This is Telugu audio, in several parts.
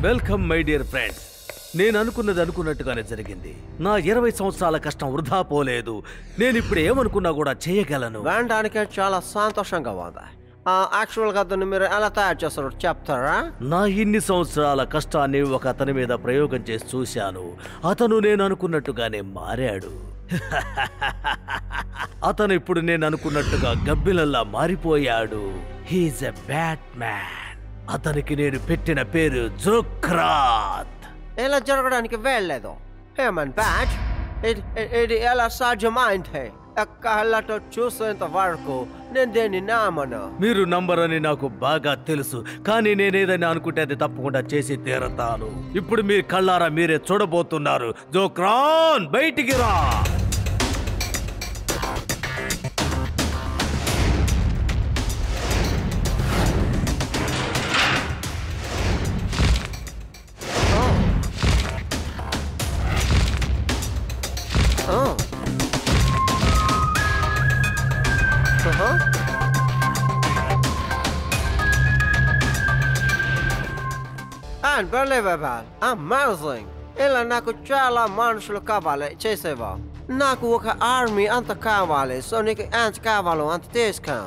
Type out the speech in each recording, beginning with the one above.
Welcome my dear friends. నేను అనుకున్నది అనుకున్నట్టుగానే జరిగింది. నా 20 సంవత్సరాల కష్టం వృధా పోలేదు. నేను ఇప్పుడు ఏమనుకున్నా కూడా చేయగలను. వినడానికి చాలా సంతోషంగా ఉంది. యాక్చువల్గా దాన్ని మీరు ఎలా తయారు చేస్తారో చెప్తారా? నా ఇన్ని సంవత్సరాల కష్టాన్ని ఒక అతని మీద ప్రయోగం చేసి చూశాను. అతను నేను అనుకున్నట్టుగానే మారాడు. అతను ఇప్పుడు నేను అనుకున్నట్టుగా గబ్బిలల్లా మారిపోయాడు. హీఈస్ ఎ బ్యాట్ మ్యాన్. అతనికి నేను పెట్టిన పేరు జోక్రాత్. ఇలా జరగడానికి వెళ్ళలేదు. హ్యూమన్ బ్యాట్ ఇది ఎలా సాధ్యమైంది? కళ్ళతో చూసేంత వరకు నేను దేన్ని నమ్మను. మీరు నంబరని నాకు బాగా తెలుసు, కానీ నేనేదైనా అనుకుంటే అది తప్పకుండా చేసి తీరతాను. ఇప్పుడు మీ కళ్ళారా మీరే చూడబోతున్నారు. జోక్రాన్ బయటికి రా. Unbelievable, amazing. ఇలా నాకు చాలా మనుషులు కావాలి చేసేవా. నాకు ఒక ఆర్మీ అంత కావాలి. సో నీకు ఎంత కావాలో అంత తీసుకో.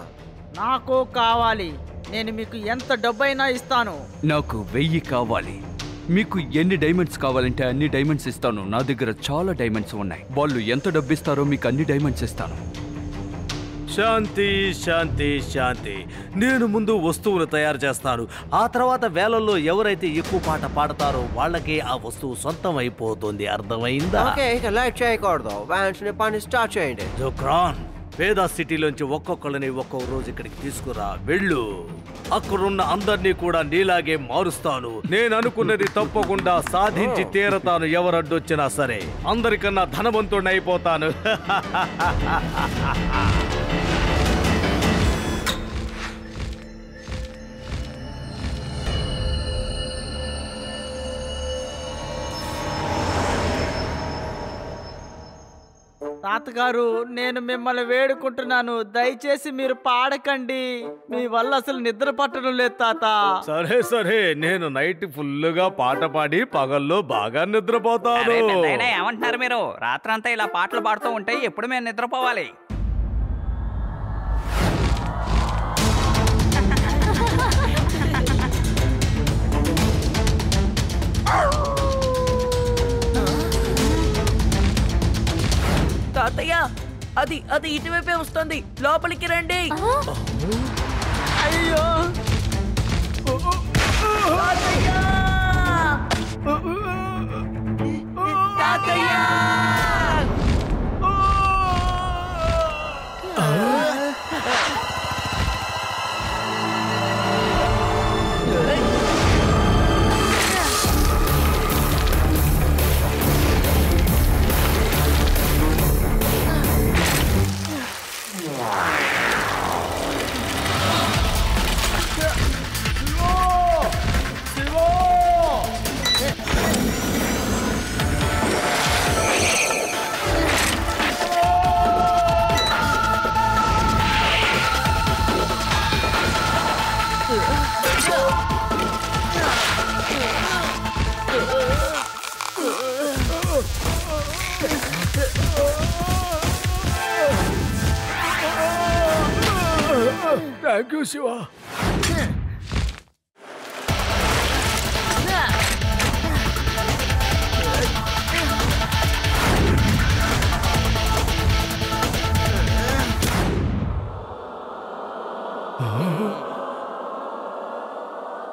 నాకు కావాలి. నేను మీకు ఎంత డబ్బైనా ఇస్తాను. నాకు 1000 కావాలి. మీకు ఎన్ని డైమండ్స్ కావాలంటే అన్ని డైమండ్స్ ఇస్తాను. నా దగ్గర చాలా డైమండ్స్ ఉన్నాయి. వాళ్ళు ఎంత డబ్బిస్తారో మీకు అన్ని డైమండ్స్ ఇస్తాను. శాంతి శాంతి శాంతి. నేను ముందు వస్తువును తయారు చేస్తాను. ఆ తర్వాత వేలల్లో ఎవరైతే ఎక్కువ పాట పాడతారో వాళ్ళకి ఆ వస్తువు సొంతం అయిపోతుంది. అర్థమైందా? ఓకే, ఇక లైట్ చేయకూడదు. వెంటనే పని స్టార్ట్ చేయండి. జోక్రాన్, వేదా సిటీలోంచి ఒక్కొక్కళ్ళని ఒక్కొక్క రోజు ఇక్కడికి తీసుకురా. వెళ్ళు. అక్కడున్న అందరినీ కూడా నీలాగే మారుస్తాను. నేను అనుకున్నది తప్పకుండా సాధించి తీరతాను. ఎవరడ్డొచ్చినా సరే అందరికన్నా ధనవంతుడిని అయిపోతాను. తాతగారు, నేను మిమ్మల్ని వేడుకుంటున్నాను, దయచేసి మీరు పాడకండి. మీ వల్ల అసలు నిద్ర పట్టడం లేదు తాత. సరే సరే, నేను నైట్ ఫుల్లుగా పాట పాడి పగల్లో బాగా నిద్రపోతాను. ఏమంటున్నారు మీరు? రాత్రంతా ఇలా పాటలు పాడుతూ ఉంటే ఎప్పుడు మేము నిద్రపోవాలి? తాతయ్య, అది అది ఇటువైపే వస్తుంది. లోపలికి రండి. అయ్యో తాతయ్య! తాతయ్య! Thank you Shiva.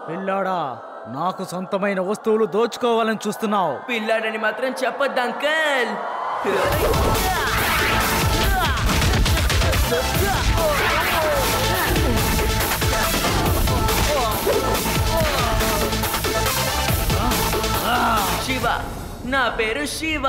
పిల్లాడా, నాకు సొంతమైన వస్తువులు దోచుకోవాలని చూస్తున్నావు. పిల్లాడని మాత్రం చెప్పొద్దు అంకల్. శివ, నా పేరు శివ.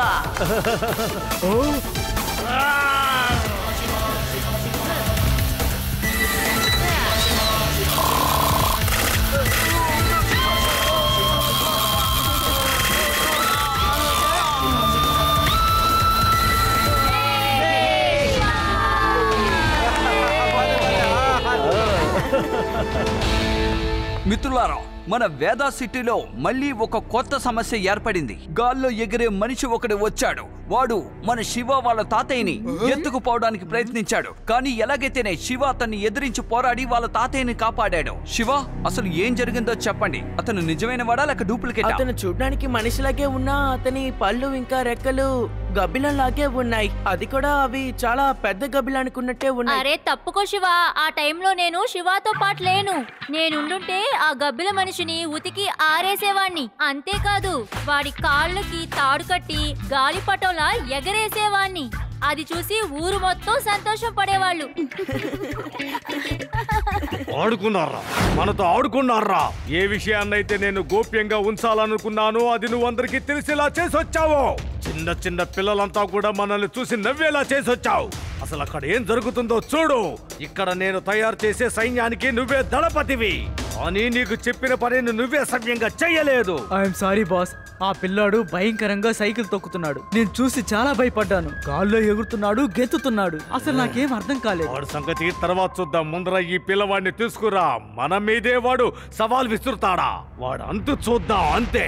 మిత్రులారా, మన వేదా సిటీలో మళ్ళీ ఒక కొత్త సమస్య ఏర్పడింది. గాల్లో ఎగిరే మనిషి ఒకడు వచ్చాడు. వాడు మన శివ వాళ్ళ తాతయ్యని ఎత్తుకుపోవడానికి ప్రయత్నించాడు. కానీ ఎలాగైతేనే శివ అతన్ని ఎదిరించి పోరాడి వాళ్ళ తాతయ్యని కాపాడాడు. శివ, అసలు ఏం జరిగిందో చెప్పండి. అతను నిజమైన వాడా లేక డూప్లికేట్? అతను చూడడానికి మనిషిలాగే ఉన్నా అతని పళ్ళు ఇంకా రెక్కలు గబ్బిలంలాగే ఉన్నాయి. అది కూడా అవి చాలా పెద్ద గబ్బిలానుకున్నట్టే ఉన్నాయి. అరే తప్పుకో శివ, ఆ టైంలో నేను శివతో పాటు లేను. నేనుండుంటే ఆ గబ్బిల మనిషిని ఉతికి ఆరేసేవాణ్ణి. అంతేకాదు వాడి కాళ్ళకి తాడు కట్టి గాలిపటంలా ఎగరేసేవాణ్ణి. అది చూసి ఊరు మొత్తం సంతోషం పడేవాళ్ళు. ఆడుకున్నారా? మనతో ఆడుకున్నారా? ఏ విషయాన్నైతే నేను గోప్యంగా ఉంచాలనుకున్నానో అది నువ్వు అందరికీ తెలిసేలా చేసొచ్చావు. చిన్న చిన్న పిల్లలంతా కూడా మనల్ని చూసి నవ్వేలా చేసొచ్చావు. అసలు అక్కడ ఏం జరుగుతుందో చూడు. ఇక్కడ నేను తయారు చేసే సైన్యానికి నువ్వే దళపతివి, కానీ నీకు చెప్పిన పనిని నువ్వే సవ్యంగా చెయ్యలేదు. I'm sorry boss. ఆ పిల్లాడు భయంకరంగా సైకిల్ తొక్కుతున్నాడు. నేను చూసి చాలా భయపడ్డాను. గాల్లో ఎగురుతున్నాడు, గెంతుతున్నాడు. అసలు నాకేం అర్థం కాలేదు. వాడు సంగతి తర్వాత చూద్దాం. ముందర ఈ పిల్లవాడిని తీసుకురా. మన మీదే వాడు సవాల్ విసురుతాడా? వాడు అంతు చూద్దాం, అంతే.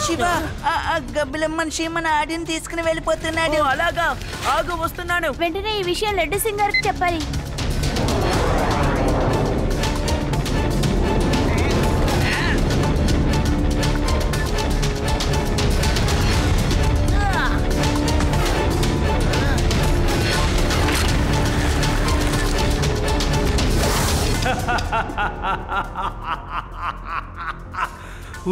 శివ, ఆ గబ్బిలం మనిషి మన ఆడిని తీసుకుని వెళ్ళిపోతున్నాడు. అలాగా, ఆగు, వస్తున్నాను. వెంటనే ఈ విషయం లడ్డు సింగ్ గారికి చెప్పాలి.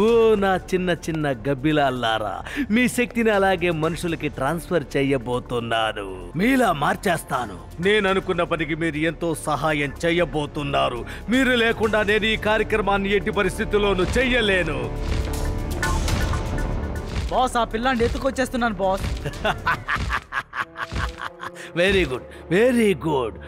ఓ నా చిన్న చిన్న గబ్బిలాల్లారా, మీ శక్తిని అలాగే మనుషులకి ట్రాన్స్ఫర్ చెయ్యబోతున్నాను. మీలా మార్చేస్తాను. నేను అనుకున్న పనికి మీరు ఎంతో సహాయం చెయ్యబోతున్నారు. మీరు లేకుండా నేను ఈ కార్యక్రమాన్ని ఎట్టి పరిస్థితుల్లోనూ చెయ్యలేను. బాస్, ఆ పిల్లాన్ని ఎత్తుకొచ్చేస్తున్నాను boss. Very good, very good.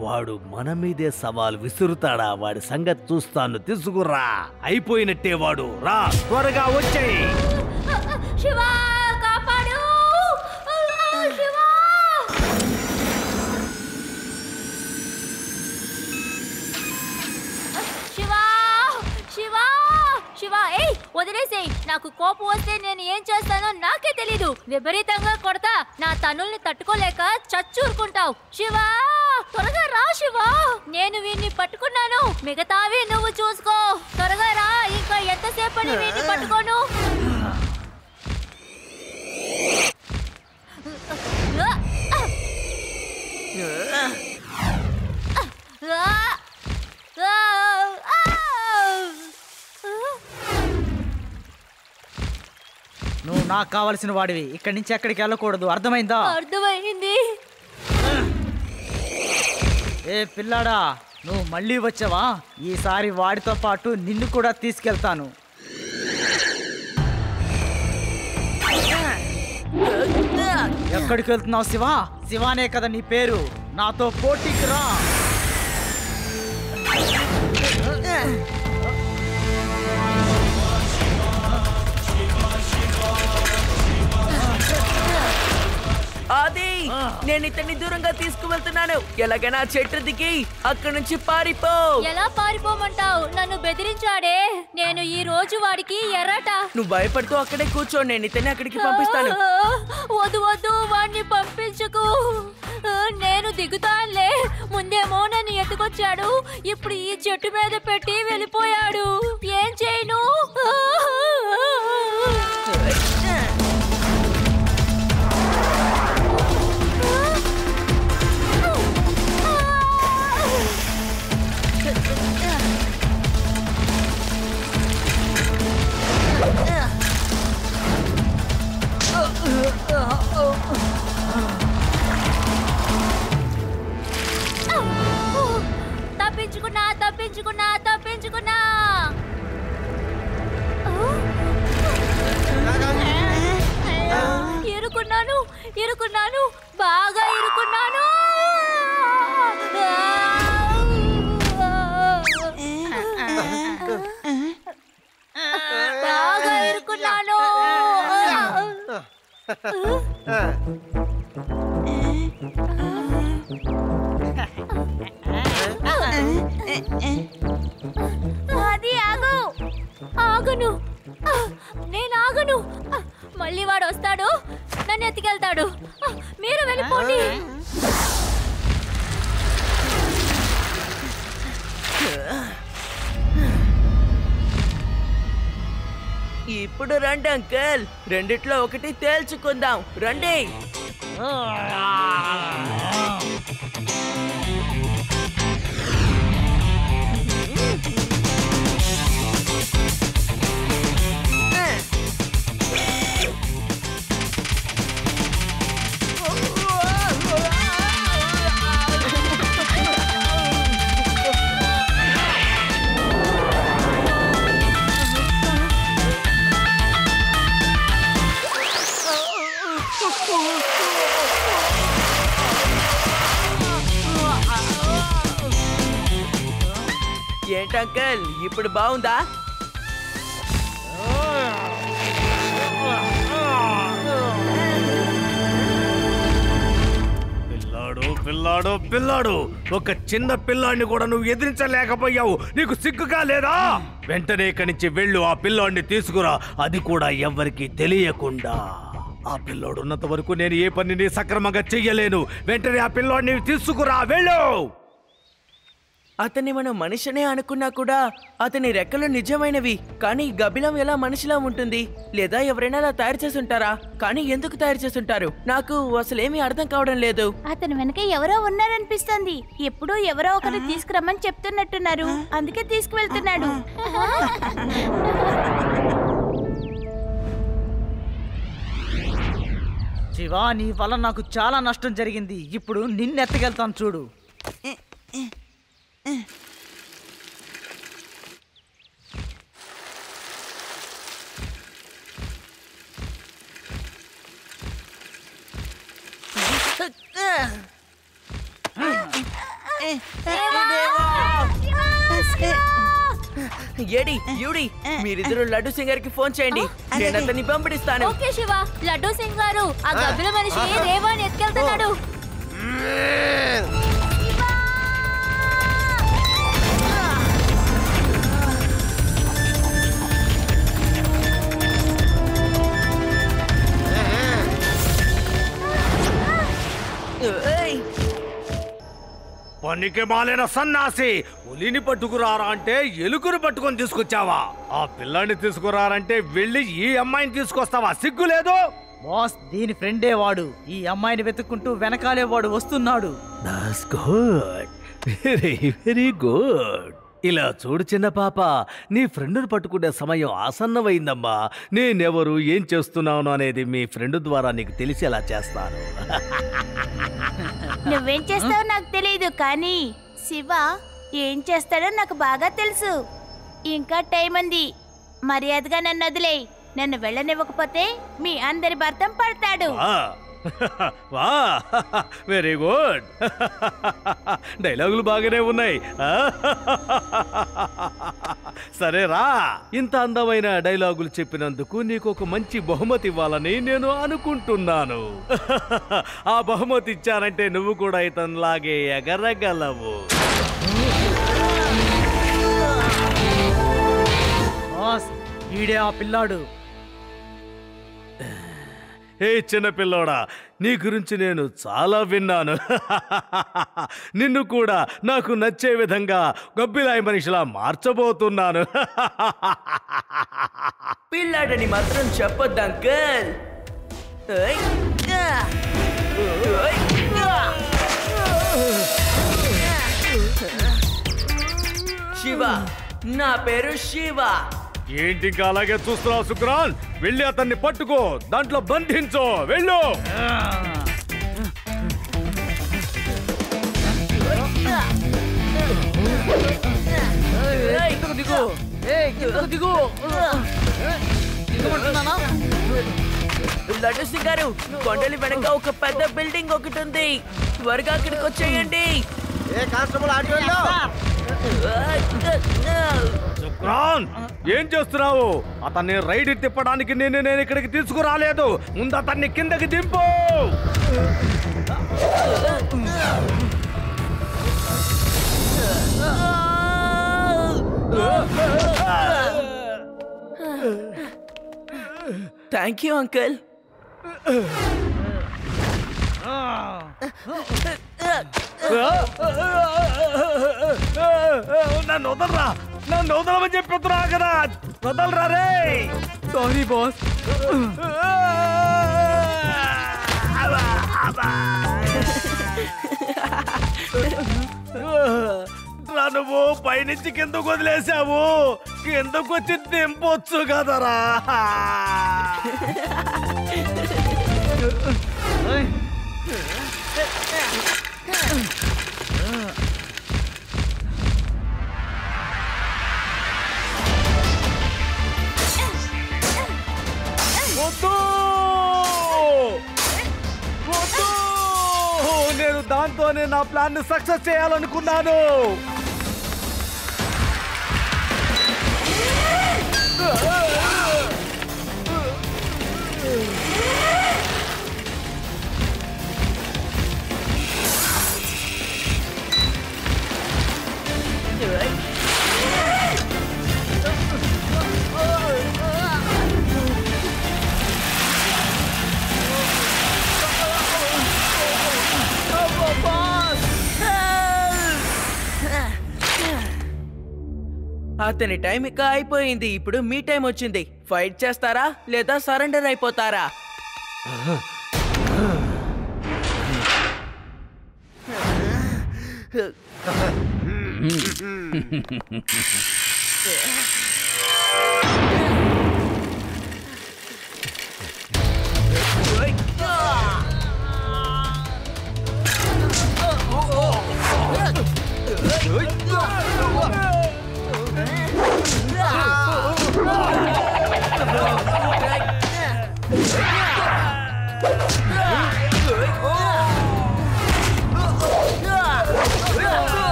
వాడు మన మీదే సవాల్ విసురుతాడా? వాడి సంగతి చూస్తాను. తీసుకురా. అయిపోయినట్టే వాడు. రా, త్వరగా వచ్చేయి. శివ, కాపాడు! శివ! శివ! శివ! శివ, ఏయ్ వదిలేసేయ్. నాకు కోపం వస్తే నేను ఏం చేస్తానో నాకే తెలీదు. విపరీతంగా కొడతా. నా తన్నుల్ని తట్టుకోలేక చచ్చూరుకుంటావు. శివ, త్వరగా రా శివ. నేను వీడిని పట్టుకున్నాను. మిగతావి నువ్వు చూసుకో. త్వరగా రా. ఇంకా ఎంతసేపని వీడిని పట్టుకోను. నువ్వు నాకు కావలసిన వాడివి. ఇక్కడి నుంచి ఎక్కడికి వెళ్ళకూడదు, అర్థమైందా? అర్థమైంది. ఏ పిల్లాడా, నువ్వు మళ్ళీ వచ్చావా? ఈసారి వాడితో పాటు నిన్ను కూడా తీసుకెళ్తాను. ఎక్కడికి వెళ్తున్నావు శివ? శివానే కదా నీ పేరు. నాతో పోటీకి రా. అది నేను ఇతన్ని దూరంగా తీసుకువెళ్తున్నాను. ఎలాగైనా చెట్టు దిగి అక్కడి నుంచి పారిపో. ఎలా పారిపోమంటావు? నన్ను బెదిరించాడే. నేను ఈ రోజు వాడికి ఎర్రట. నువ్వు భయపడుతూ అక్కడే కూర్చో. నేను ఇతన్ని అక్కడికి పంపిస్తాను. వద్దు వద్దు, వాడిని పంపించుకు. నేను దిగుతానులే. ముందేమో నన్ను ఎత్తుకొచ్చాడు, ఇప్పుడు ఈ చెట్టు మీద పెట్టి వెళ్ళిపోయాడు. ఏం చేయను? తప్పించుకున్నా. అది ఆగు. ఆగను, నేను ఆగను. మళ్ళీ వాడు వస్తాడు, నన్ను ఎత్తుకెళ్తాడు. మీరు వెళ్ళిపోండి. ఇప్పుడు రండి అంకల్, రెండిట్లో ఒకటి తేల్చుకుందాం. రండి. ఏంటంకల్, ఇప్పుడు బాగుందా? పిల్లాడు ఒక చిన్న పిల్లాడిని కూడా నువ్వు ఎదిరించలేకపోయావు. నీకు సిగ్గుగా లేదా? వెంటనే ఇక్కడి నుంచి వెళ్ళు, ఆ పిల్లాడిని తీసుకురా, అది కూడా ఎవ్వరికి తెలియకుండా. ఆ పిల్లోడు ఉన్నంత వరకు నేను ఏ పనిని సక్రమంగా చెయ్యలేను. వెంటనే ఆ పిల్లాడిని తీసుకురా, వెళ్ళు. అతన్ని మనం మనిషినే అనుకున్నా కూడా అతని రెక్కలు నిజమైనవి. కానీ గబ్బిలం ఎలా మనిషిలా ఉంటుంది? లేదా ఎవరైనా అలా తయారు చేసి ఉంటారా? కానీ ఎందుకు తయారు చేసి ఉంటారు? నాకు అసలేమీ అర్థం కావడం లేదు. అతని వెనక ఎవరో ఉన్నారనిపిస్తుంది. ఎప్పుడూ ఎవరో ఒకరు తీసుకురమ్మని చెప్తున్నట్టున్నారు, అందుకే తీసుకువెళ్తున్నాడు. శివా, నీ వల్ల నాకు చాలా నష్టం జరిగింది. ఇప్పుడు నిన్నెత్తగెళ్తాను చూడు. ఏడి యూడి, మీరిద్దరు లడ్డు సింగర్ కి ఫోన్ చేయండి, నేను అతన్ని పంపిస్తాను. ఓకే శివ. లడ్డు సింగ్ గారు, ఆ గబ్బిల మనిషి రేవాని ఎత్తుకెళ్తున్నాడు. పనికి మాలిన సన్నాసి, పులిని పట్టుకురారా అంటే ఎలుకను పట్టుకొని తీసుకొచ్చావా? ఆ పిల్లాన్ని తీసుకురారంటే వెళ్ళి ఈ అమ్మాయిని తీసుకొస్తావా? సిగ్గు లేదు? బాస్, దీని ఫ్రెండే వాడు. ఈ అమ్మాయిని వెతుక్కుంటూ వెనకాలే వాడు వస్తున్నాడు. That's good, very very good. ఇలా చూడు చిన్న పాప, నీ ఫ్రెండ్ను పట్టుకునే సమయం ఆసన్నమైందమ్మా. నేనెవరు, ఏం చేస్తున్నాను అనేది మీ ఫ్రెండ్ ద్వారా నీకు తెలిసేలా చేస్తాను. నువ్వేం చేస్తావో నాకు తెలియదు, కానీ శివ ఏం చేస్తాడో నాకు బాగా తెలుసు. ఇంకా టైం ఉంది, మర్యాదగా నన్ను వదిలేయ్. నన్ను వెళ్ళనివ్వకపోతే మీ అందరి భర్తం పడతాడు. వా, వెరీ గుడ్. డైలాగులు బాగానే ఉన్నాయి. సరే రా, ఇంత అందమైన డైలాగులు చెప్పినందుకు నీకు ఒక మంచి బహుమతి ఇవ్వాలని నేను అనుకుంటున్నాను. ఆ బహుమతి ఇచ్చానంటే నువ్వు కూడా ఇతనిలాగే ఎగరగలవు. బాస్, ఈడే ఆ పిల్లాడు. ఏ చిన్న పిల్లోడా, నీ గురించి నేను చాలా విన్నాను. నిన్ను కూడా నాకు నచ్చే విధంగా గబ్బిలాయి మనిషిలా మార్చబోతున్నాను. పిల్లాడని మాత్రం చెప్పొద్దు అంకల్. శివ, నా పేరు శివ. ఏంటి ఇంకా అలాగే చూస్తున్నావు శుక్రాన్? వెళ్ళి అతన్ని పట్టుకో, దాంట్లో బంధించో, వెళ్ళు. లడ్డు సింగ్ గారు, కొండలి వెనక ఒక పెద్ద బిల్డింగ్ ఒకటి ఉంది, త్వరగా అక్కడికి వచ్చేయండి. ఏ కానిస్టేబుల్ ఆడి వెళ్ళు. రాన్, ఏం చేస్తున్నావు? అతన్ని రైడ్ తిప్పడానికి నేను ఇక్కడికి తీసుకురాలేదు. ముందు అతన్ని కిందకి దింపు. Thank you uncle. నన్ను వదలరా, నన్ను వదలమని చెప్పిస్తున్నా కదా. వదలరా రే. Sorry boss. నువ్వు పైనుంచి కిందకు వదిలేసావు. కిందకు వచ్చి దింపొచ్చు కదరా. వద్దు వద్దు, నేను దాంతోనే నా ప్లాన్ ని సక్సెస్ చేయాలనుకున్నాను. అతని టైం ఇక అయిపోయింది. ఇప్పుడు మీ టైం వచ్చింది. ఫైట్ చేస్తారా లేదా సరెండర్ అయిపోతారా?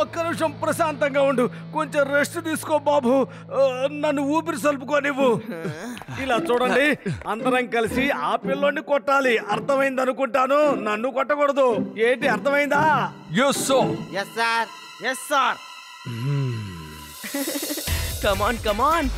ఒక్క నిమిషం ప్రశాంతంగా ఉండు. కొంచెం రెస్ట్ తీసుకో బాబు. నన్ను ఊపిరి సలుపుకోనివ్వు. ఇలా చూడండి, అందరం కలిసి ఆ పిల్లోని కొట్టాలి. అర్థమైంది అనుకుంటాను. నన్ను కొట్టకూడదు. ఏంటి, అర్థమైందా? Yes sir. Yes sir. Come on come on.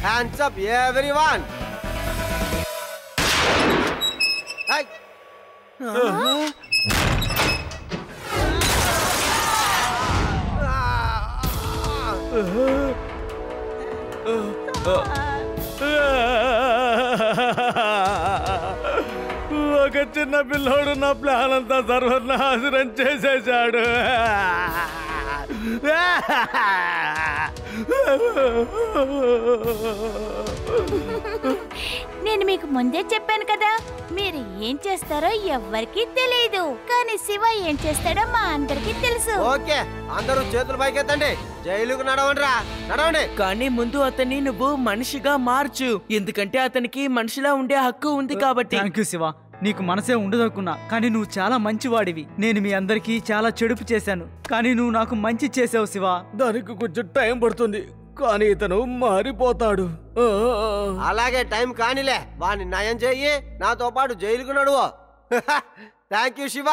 Hands up, everyone! Hey! ఒక చిన్న పిల్లోడు నా ప్లాన్ అంతా సర్వనాశనం చేసేశాడు. నేను మీకు ముందే చెప్పాను కదా, మీరు ఏం చేస్తారో ఎవ్వరికీ తెలియదు. కానీ శివ ఏం చేస్తాడో మా అందరికీ తెలుసు. ఓకే, అందరూ చేతులు పైకెత్తండి. జైలుకు నడవండిరా, నడవండి. కానీ ముందు అతన్ని నువ్వు మనిషిగా మార్చు. ఎందుకంటే అతనికి మనిషిలా ఉండే హక్కు ఉంది కాబట్టి. Thank you Shiva. నీకు మనసే ఉండదనుకున్నా, కానీ నువ్వు చాలా మంచివాడివి. నేను మీ అందరికీ చాలా చెడుపు చేశాను, కానీ నువ్వు నాకు మంచి చేసావు శివ. దానికి కొంచెం టైం పడుతుంది, కానీ ఇతను మారిపోతాడు. అలాగే టైం కానిలే, వాడిని నయం చెయ్యి. నాతో పాటు జైలుకు నడువు. Thank you Shiva,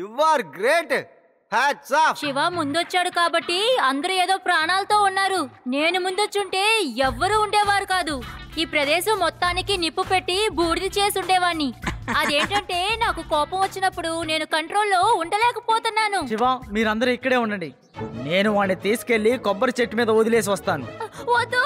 you are great. Hats off. Shiva ముందొచ్చాడు కాబట్టి అందరూ ఏదో ప్రాణాలతో ఉన్నారు. నేను ముందొచ్చుంటే ఎవ్వరూ ఉండేవారు కాదు. ఈ ప్రదేశం మొత్తానికి నిప్పు పెట్టి బూడిద చేసి ఉండేవాణ్ణి. అదేంటంటే నాకు కోపం వచ్చినప్పుడు నేను కంట్రోల్లో ఉండలేకపోతున్నాను. శివ, మీరందరూ ఇక్కడే ఉండండి. నేను వాడిని తీసుకెళ్లి కొబ్బరి చెట్టు మీద వదిలేసి వస్తాను. వద్దు.